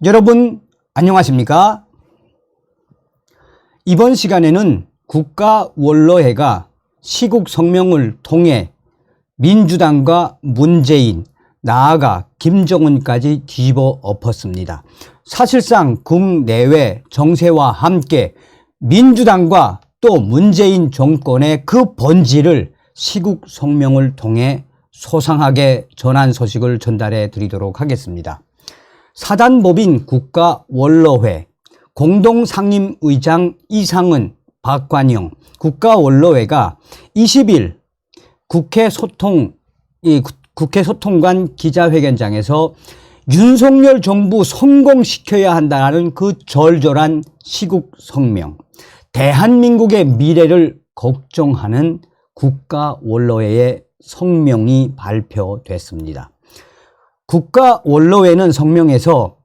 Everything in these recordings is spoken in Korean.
여러분 안녕하십니까? 이번 시간에는 국가원로회가 시국 성명을 통해 민주당과 문재인, 나아가 김정은까지 뒤집어 엎었습니다. 사실상 국내외 정세와 함께 민주당과 또 문재인 정권의 그 본질을 시국 성명을 통해 소상하게 전한 소식을 전달해 드리도록 하겠습니다. 사단법인 국가원로회 공동상임의장 이상은, 박관영 국가원로회가 20일 국회 소통관 기자회견장에서 윤석열 정부 성공시켜야 한다는 그 절절한 시국 성명, 대한민국의 미래를 걱정하는 국가원로회의 성명이 발표됐습니다. 국가원로회는 성명에서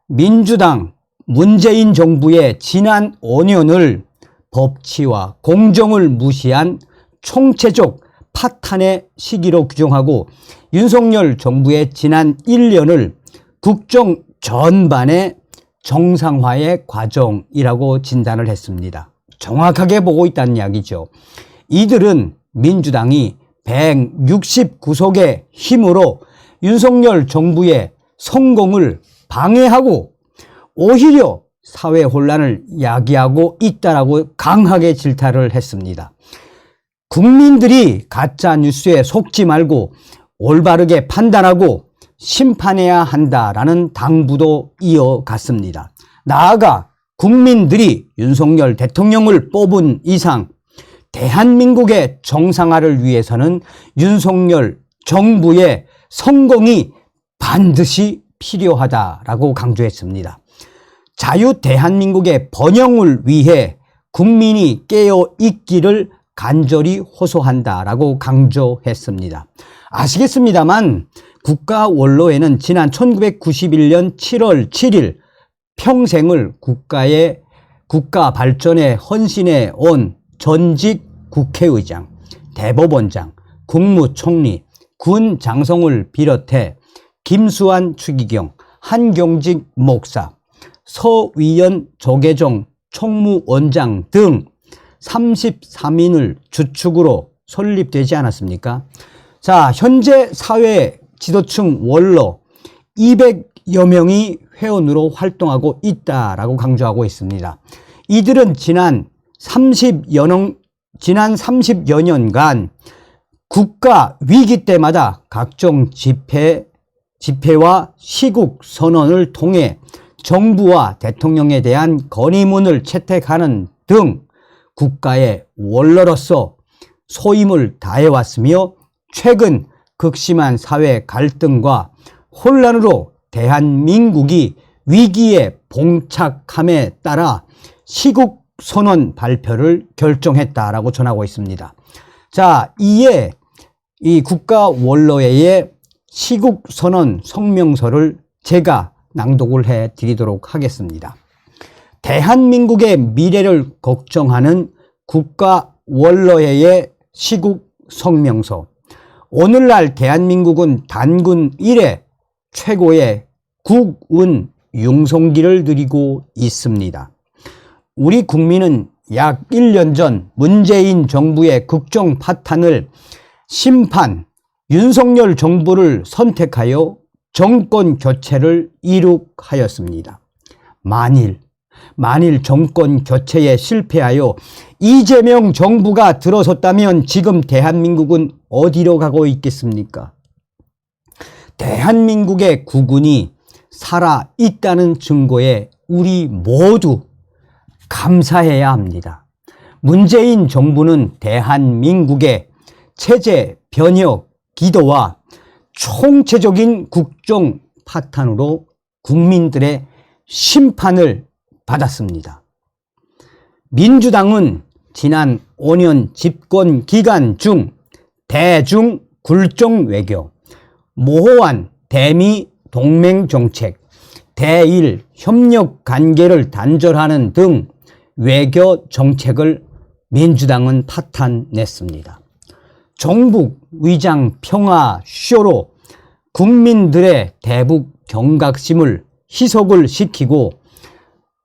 민주당, 문재인 정부의 지난 5년을 법치와 공정을 무시한 총체적 파탄의 시기로 규정하고 윤석열 정부의 지난 1년을 국정 전반의 정상화의 과정이라고 진단을 했습니다. 정확하게 보고 있다는 이야기죠. 이들은 민주당이 169석의 힘으로 윤석열 정부의 성공을 방해하고 오히려 사회 혼란을 야기하고 있다라고 강하게 질타를 했습니다. 국민들이 가짜 뉴스에 속지 말고 올바르게 판단하고 심판해야 한다라는 당부도 이어갔습니다. 나아가 국민들이 윤석열 대통령을 뽑은 이상 대한민국의 정상화를 위해서는 윤석열 정부의 성공이 반드시 필요하다라고 강조했습니다. 자유 대한민국의 번영을 위해 국민이 깨어 있기를 간절히 호소한다라고 강조했습니다. 아시겠습니다만 국가원로회는 지난 1991년 7월 7일 평생을 국가 발전에 헌신해 온 전직 국회의장, 대법원장, 국무총리, 군 장성을 비롯해 김수환 추기경, 한경직 목사, 서위연 조계종 총무원장 등 33인을 주축으로 설립되지 않았습니까? 자, 현재 사회 지도층 원로 200여 명이 회원으로 활동하고 있다라고 강조하고 있습니다. 이들은 지난 30여 년간 국가 위기 때마다 각종 집회와 시국 선언을 통해 정부와 대통령에 대한 건의문을 채택하는 등 국가의 원로로서 소임을 다해왔으며 최근 극심한 사회 갈등과 혼란으로 대한민국이 위기에 봉착함에 따라 시국 선언 발표를 결정했다라고 전하고 있습니다. 자, 이에 이 국가원로회의 시국 선언 성명서를 제가 낭독을 해 드리도록 하겠습니다. 대한민국의 미래를 걱정하는 국가원로회의 시국 성명서. 오늘날 대한민국은 단군 이래 최고의 국운 융성기를 누리고 있습니다. 우리 국민은 약 1년 전 문재인 정부의 국정 파탄을 심판, 윤석열 정부를 선택하여 정권 교체를 이룩하였습니다. 만일 정권 교체에 실패하여 이재명 정부가 들어섰다면 지금 대한민국은 어디로 가고 있겠습니까? 대한민국의 국운이 살아있다는 증거에 우리 모두 감사해야 합니다. 문재인 정부는 대한민국의 체제 변혁 기도와 총체적인 국정 파탄으로 국민들의 심판을 받았습니다. 민주당은 지난 5년 집권 기간 중 대중 굴종 외교, 모호한 대미 동맹 정책, 대일 협력 관계를 단절하는 등 외교 정책을 민주당은 파탄냈습니다. 종북 위장 평화 쇼로 국민들의 대북 경각심을 희석을 시키고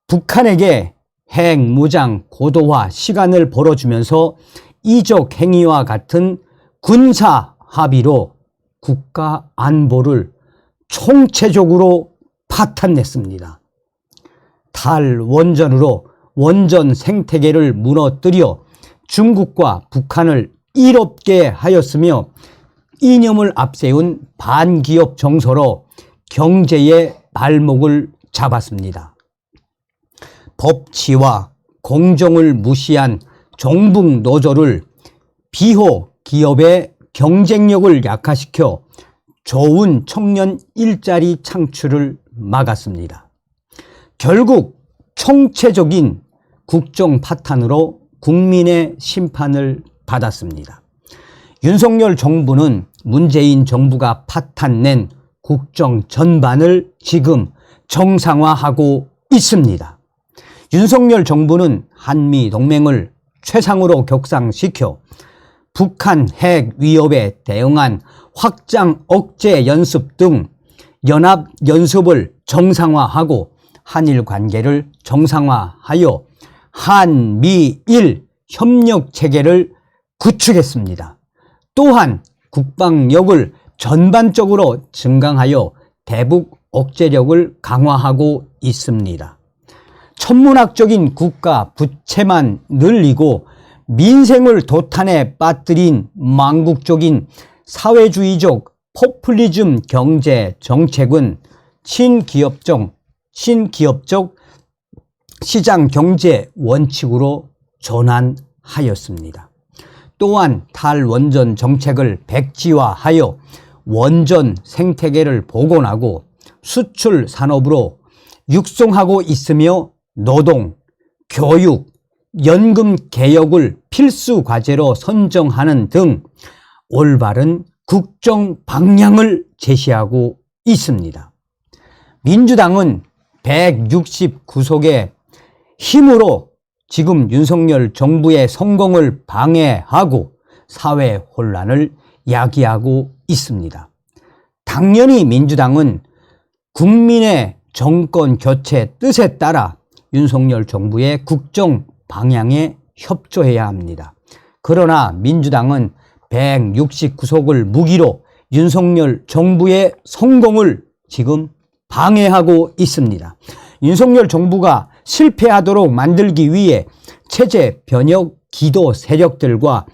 북한에게 핵 무장 고도화 시간을 벌어주면서 이적 행위와 같은 군사 합의로 국가 안보를 총체적으로 파탄냈습니다. 탈원전으로 원전 생태계를 무너뜨려 중국과 북한을 일없게 하였으며 이념을 앞세운 반기업 정서로 경제의 발목을 잡았습니다. 법치와 공정을 무시한 종북 노조를 비호 기업의 경쟁력을 약화시켜 좋은 청년 일자리 창출을 막았습니다. 결국 총체적인 국정 파탄으로 국민의 심판을 받았습니다. 윤석열 정부는 문재인 정부가 파탄낸 국정 전반을 지금 정상화하고 있습니다. 윤석열 정부는 한미 동맹을 최상으로 격상시켜 북한 핵 위협에 대응한 확장 억제 연습 등 연합 연습을 정상화하고 한일 관계를 정상화하여 한미일 협력 체계를 구축했습니다. 또한 국방력을 전반적으로 증강하여 대북 억제력을 강화하고 있습니다. 천문학적인 국가 부채만 늘리고 민생을 도탄에 빠뜨린 망국적인 사회주의적 포퓰리즘 경제 정책은 친기업적 시장 경제 원칙으로 전환하였습니다. 또한 탈원전 정책을 백지화하여 원전 생태계를 복원하고 수출 산업으로 육성하고 있으며 노동, 교육, 연금 개혁을 필수 과제로 선정하는 등 올바른 국정 방향을 제시하고 있습니다. 민주당은 169석의 힘으로 지금 윤석열 정부의 성공을 방해하고 사회 혼란을 야기하고 있습니다. 당연히 민주당은 국민의 정권 교체 뜻에 따라 윤석열 정부의 국정 방향에 협조해야 합니다. 그러나 민주당은 169석을 무기로 윤석열 정부의 성공을 지금 방해하고 있습니다. 윤석열 정부가 실패하도록 만들기 위해 체제 변혁 기도 세력들과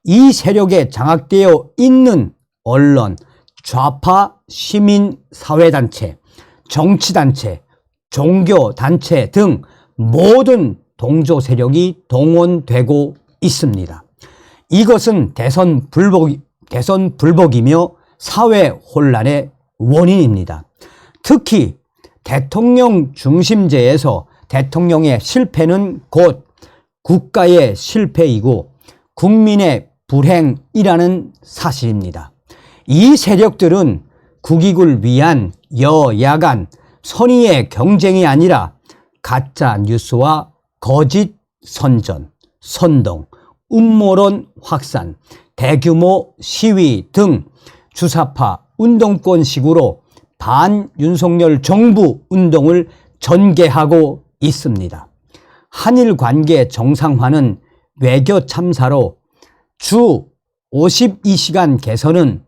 이 세력에 장악되어 있는 언론, 좌파 시민 사회단체, 정치단체, 종교단체 등 모든 동조 세력이 동원되고 있습니다. 이것은 대선 불복이며 사회 혼란의 원인입니다. 특히 대통령 중심제에서 대통령의 실패는 곧 국가의 실패이고 국민의 불행이라는 사실입니다. 이 세력들은 국익을 위한 여야간 선의의 경쟁이 아니라 가짜 뉴스와 거짓 선전, 선동, 음모론 확산, 대규모 시위 등 주사파 운동권식으로 반윤석열 정부 운동을 전개하고 있습니다. 한일 관계 정상화는 외교 참사로 주 52시간 개선은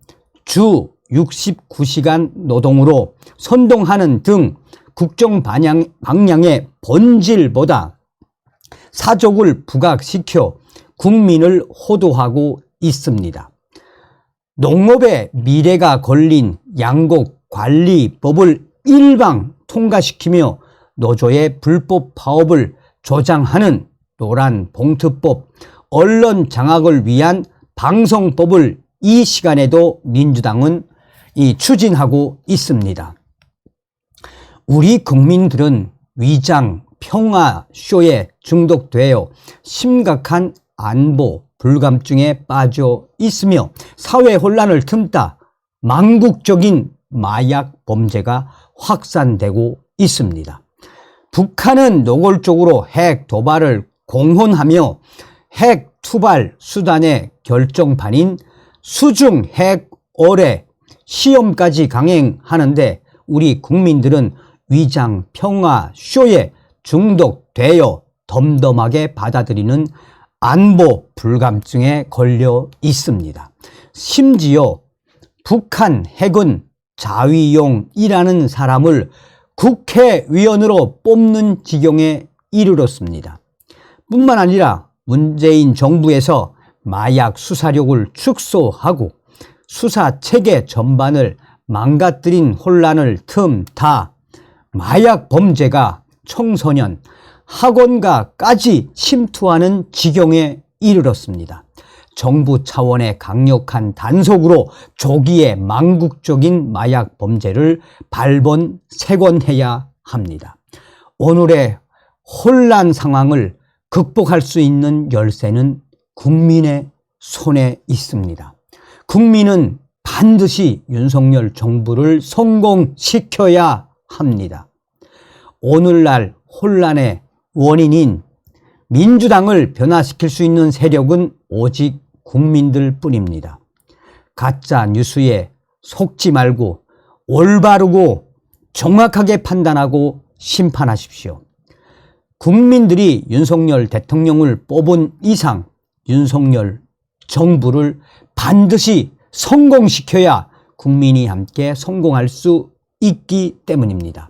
주 69시간 노동으로 선동하는 등 국정 방향의 본질보다 사족을 부각시켜 국민을 호도하고 있습니다. 농업의 미래가 걸린 양곡관리법을 일방 통과시키며 노조의 불법 파업을 조장하는 노란봉투법, 언론 장악을 위한 방송법을 이 시간에도 민주당은 추진하고 있습니다. 우리 국민들은 위장 평화쇼에 중독되어 심각한 안보 불감증에 빠져 있으며 사회 혼란을 틈타 망국적인 마약 범죄가 확산되고 있습니다. 북한은 노골적으로 핵 도발을 공언하며 핵 투발 수단의 결정판인 수중 핵 어뢰 시험까지 강행하는데 우리 국민들은 위장 평화 쇼에 중독되어 덤덤하게 받아들이는 안보 불감증에 걸려 있습니다. 심지어 북한 핵은 자위용이라는 사람을 국회의원으로 뽑는 지경에 이르렀습니다. 뿐만 아니라 문재인 정부에서 마약 수사력을 축소하고 수사 체계 전반을 망가뜨린 혼란을 틈타 마약 범죄가 청소년, 학원가까지 침투하는 지경에 이르렀습니다. 정부 차원의 강력한 단속으로 조기에 망국적인 마약 범죄를 발본색원해야 합니다. 오늘의 혼란 상황을 극복할 수 있는 열쇠는 국민의 손에 있습니다. 국민은 반드시 윤석열 정부를 성공시켜야 합니다. 오늘날 혼란의 원인인 민주당을 변화시킬 수 있는 세력은 오직 국민들 뿐입니다. 가짜 뉴스에 속지 말고 올바르고 정확하게 판단하고 심판하십시오. 국민들이 윤석열 대통령을 뽑은 이상 윤석열 정부를 반드시 성공시켜야 국민이 함께 성공할 수 있기 때문입니다.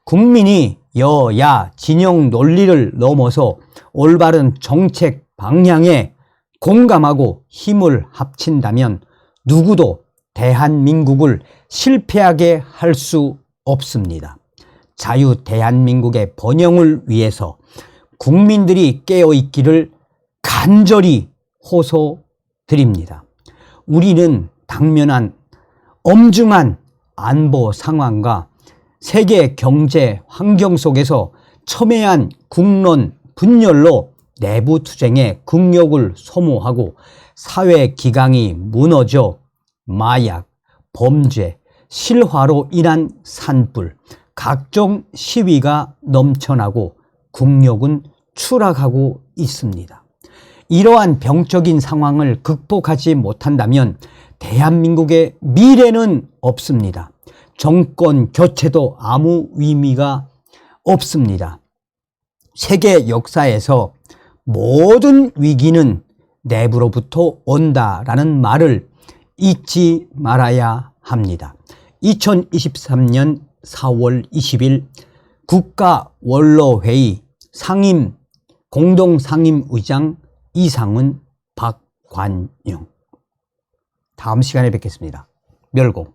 국민이 여야 진영 논리를 넘어서 올바른 정책 방향에 공감하고 힘을 합친다면 누구도 대한민국을 실패하게 할 수 없습니다. 자유 대한민국의 번영을 위해서 국민들이 깨어있기를 간절히 호소드립니다. 우리는 당면한 엄중한 안보 상황과 세계 경제 환경 속에서 첨예한 국론 분열로 내부 투쟁의 국력을 소모하고 사회 기강이 무너져 마약, 범죄, 실화로 인한 산불, 각종 시위가 넘쳐나고 국력은 추락하고 있습니다. 이러한 병적인 상황을 극복하지 못한다면 대한민국의 미래는 없습니다. 정권 교체도 아무 의미가 없습니다. 세계 역사에서 모든 위기는 내부로부터 온다라는 말을 잊지 말아야 합니다. 2023년 4월 20일 국가원로회의 공동상임의장 이상은 박관영. 다음 시간에 뵙겠습니다. 멸공.